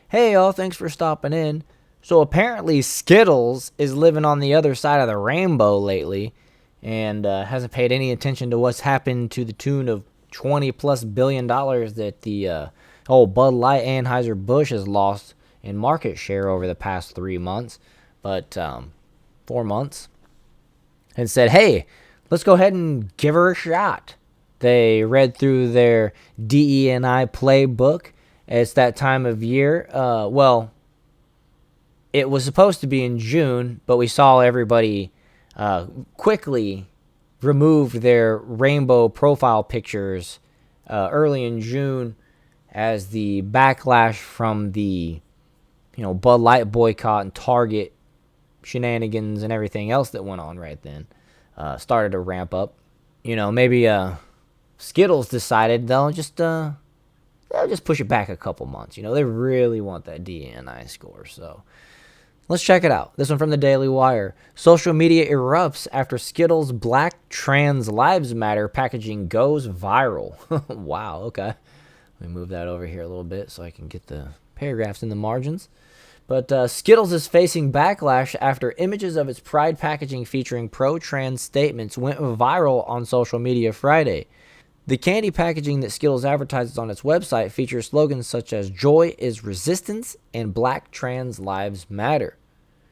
Hey y'all, thanks for stopping in. So apparently Skittles is living on the other side of the rainbow lately and hasn't paid any attention to what's happened to the tune of 20 plus $billion that the old Bud Light Anheuser-Busch has lost in market share over the past 3 months, but 4 months, and said, hey, let's go ahead and give her a shot. They read through their DE&I playbook. It's that time of year. It was supposed to be in June, but we saw everybody quickly remove their rainbow profile pictures early in June as the backlash from the Bud Light boycott and Target shenanigans and everything else that went on right then started to ramp up. Maybe Skittles decided they'll just push it back a couple months. They really want that DNI score. So let's check it out. This one from the Daily Wire. Social media erupts after Skittles Black Trans Lives Matter packaging goes viral. Wow, okay. Let me move that over here a little bit so I can get the paragraphs in the margins. But Skittles is facing backlash after images of its Pride packaging featuring pro-trans statements went viral on social media Friday. The candy packaging that Skittles advertises on its website features slogans such as "Joy is Resistance" and "Black Trans Lives Matter."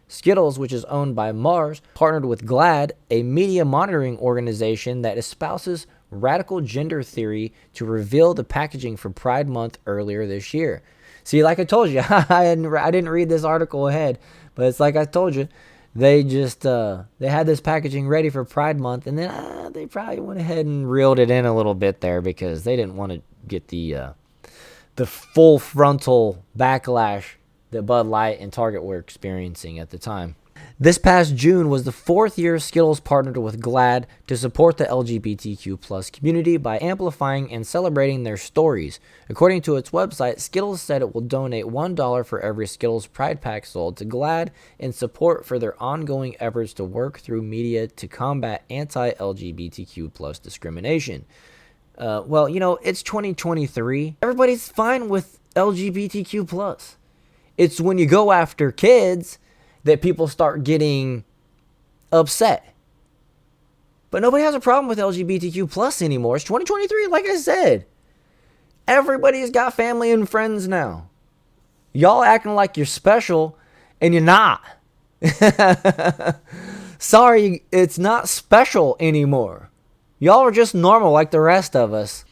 Skittles, which is owned by Mars, partnered with GLAAD, a media monitoring organization that espouses radical gender theory, to reveal the packaging for Pride Month earlier this year. See, like I told you, I didn't read this article ahead, but it's like I told you. They just they had this packaging ready for Pride Month, and then they probably went ahead and reeled it in a little bit there because they didn't want to get the full frontal backlash that Bud Light and Target were experiencing at the time. This past June was the fourth year Skittles partnered with GLAAD to support the LGBTQ plus community by amplifying and celebrating their stories. According to its website, Skittles said it will donate $1 for every Skittles Pride Pack sold to GLAAD in support for their ongoing efforts to work through media to combat anti-LGBTQ plus discrimination. It's 2023. Everybody's fine with LGBTQ plus. It's when you go after kids that people start getting upset. But nobody has a problem with LGBTQ plus anymore. It's 2023, like I said. Everybody's got family and friends now. Y'all acting like you're special, and you're not. Sorry, it's not special anymore. Y'all are just normal like the rest of us.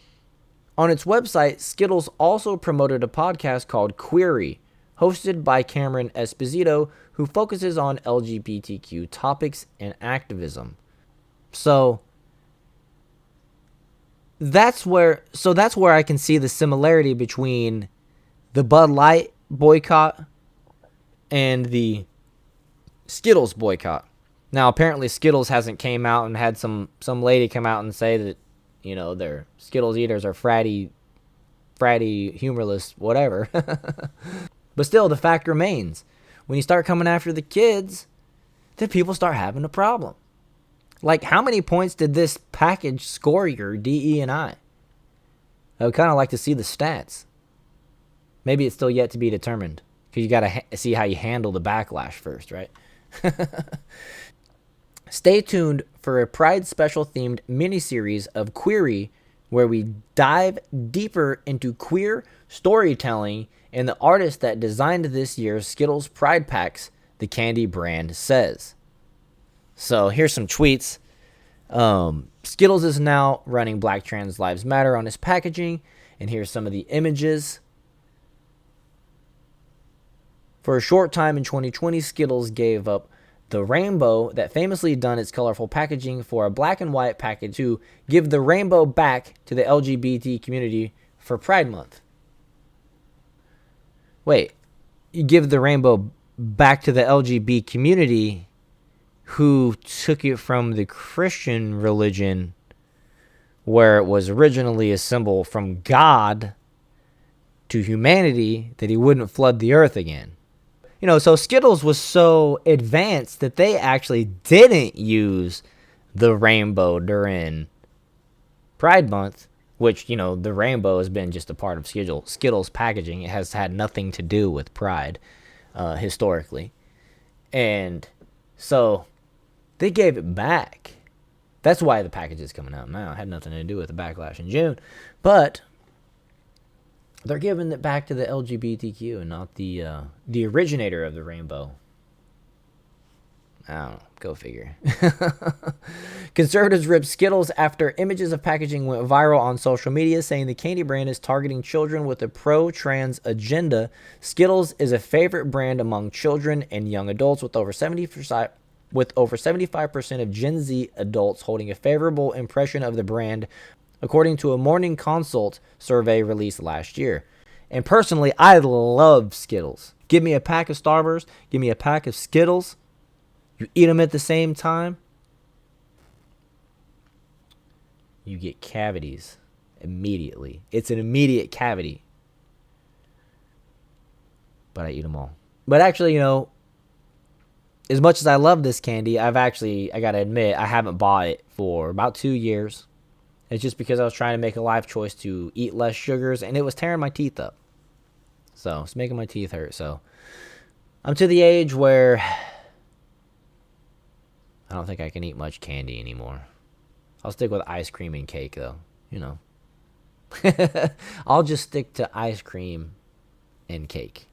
On its website, Skittles also promoted a podcast called Query, hosted by Cameron Esposito, who focuses on LGBTQ topics and activism. So that's where I can see the similarity between the Bud Light boycott and the Skittles boycott. Now, apparently Skittles hasn't came out and had some lady come out and say that, their Skittles eaters are fratty, humorless, whatever. But still, the fact remains. When you start coming after the kids, then people start having a problem. Like, how many points did this package score your DE&I? I would kind of like to see the stats. Maybe it's still yet to be determined, because you got to see how you handle the backlash first, right? Stay tuned for a Pride special themed miniseries of Query, where we dive deeper into queer storytelling and the artist that designed this year's Skittles Pride Packs, the candy brand says. So here's some tweets. Skittles is now running Black Trans Lives Matter on its packaging, and here's some of the images. For a short time in 2020, Skittles gave up the rainbow that famously done its colorful packaging for a black and white package to give the rainbow back to the LGBT community for Pride Month. Wait, you give the rainbow back to the LGBT community who took it from the Christian religion, where it was originally a symbol from God to humanity that he wouldn't flood the earth again. So Skittles was so advanced that they actually didn't use the rainbow during Pride Month. which, you know, the rainbow has been just a part of Skittles packaging. It has had nothing to do with Pride historically. And so they gave it back. That's why the package is coming out now. It had nothing to do with the backlash in June. But they're giving it back to the LGBTQ and not the originator of the rainbow. I don't know. Go figure. Conservatives ripped Skittles after images of packaging went viral on social media, saying the candy brand is targeting children with a pro-trans agenda. Skittles is a favorite brand among children and young adults, with over 75% of Gen Z adults holding a favorable impression of the brand, according to a Morning Consult survey released last year. And personally, I love Skittles. Give me a pack of Starburst, give me a pack of Skittles. You eat them at the same time, you get cavities immediately. It's an immediate cavity. But I eat them all. But actually, you know, as much as I love this candy, I gotta admit, I haven't bought it for about 2 years. It's just because I was trying to make a life choice to eat less sugars, and it was tearing my teeth up. So, it's making my teeth hurt. So, I'm to the age where I don't think I can eat much candy anymore. I'll stick with ice cream and cake, though. You know. I'll just stick to ice cream and cake.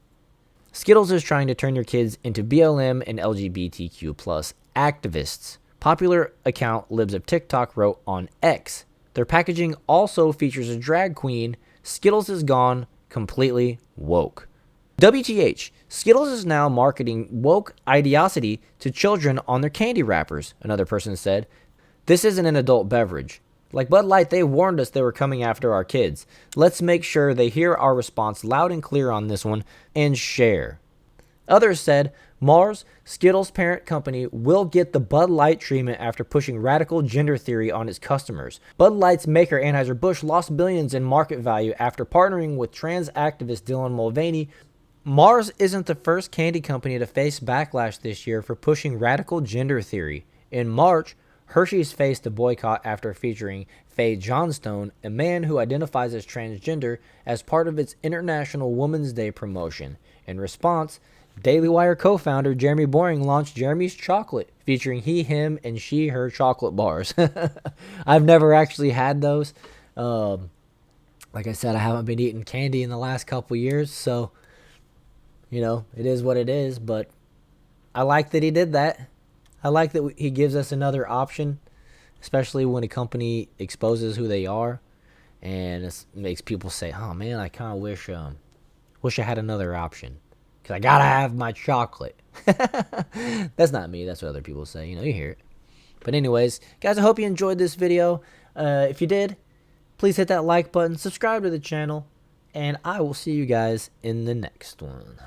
Skittles is trying to turn your kids into BLM and LGBTQ plus activists. Popular account Libs of TikTok wrote on X, their packaging also features a drag queen. Skittles is gone completely woke. WTH, Skittles is now marketing woke ideosity to children on their candy wrappers, another person said. This isn't an adult beverage. Like Bud Light, they warned us they were coming after our kids. Let's make sure they hear our response loud and clear on this one and share. Others said, Mars, Skittles' parent company, will get the Bud Light treatment after pushing radical gender theory on its customers. Bud Light's maker Anheuser-Busch lost billions in market value after partnering with trans activist Dylan Mulvaney. Mars isn't the first candy company to face backlash this year for pushing radical gender theory. In March, Hershey's faced a boycott after featuring Faye Johnstone, a man who identifies as transgender, as part of its International Women's Day promotion. In response, Daily Wire co-founder Jeremy Boring launched Jeremy's Chocolate, featuring he, him, and she, her chocolate bars. I've never actually had those. Like I said, I haven't been eating candy in the last couple years, so, you know, it is what it is, but I like that he did that. I like that he gives us another option, especially when a company exposes who they are, and it makes people say, oh man, I kind of wish I had another option, because I gotta have my chocolate. That's not me, that's what other people say, you know, you hear it. But anyways, guys, I hope you enjoyed this video. If you did, please hit that like button, subscribe to the channel, and I will see you guys in the next one.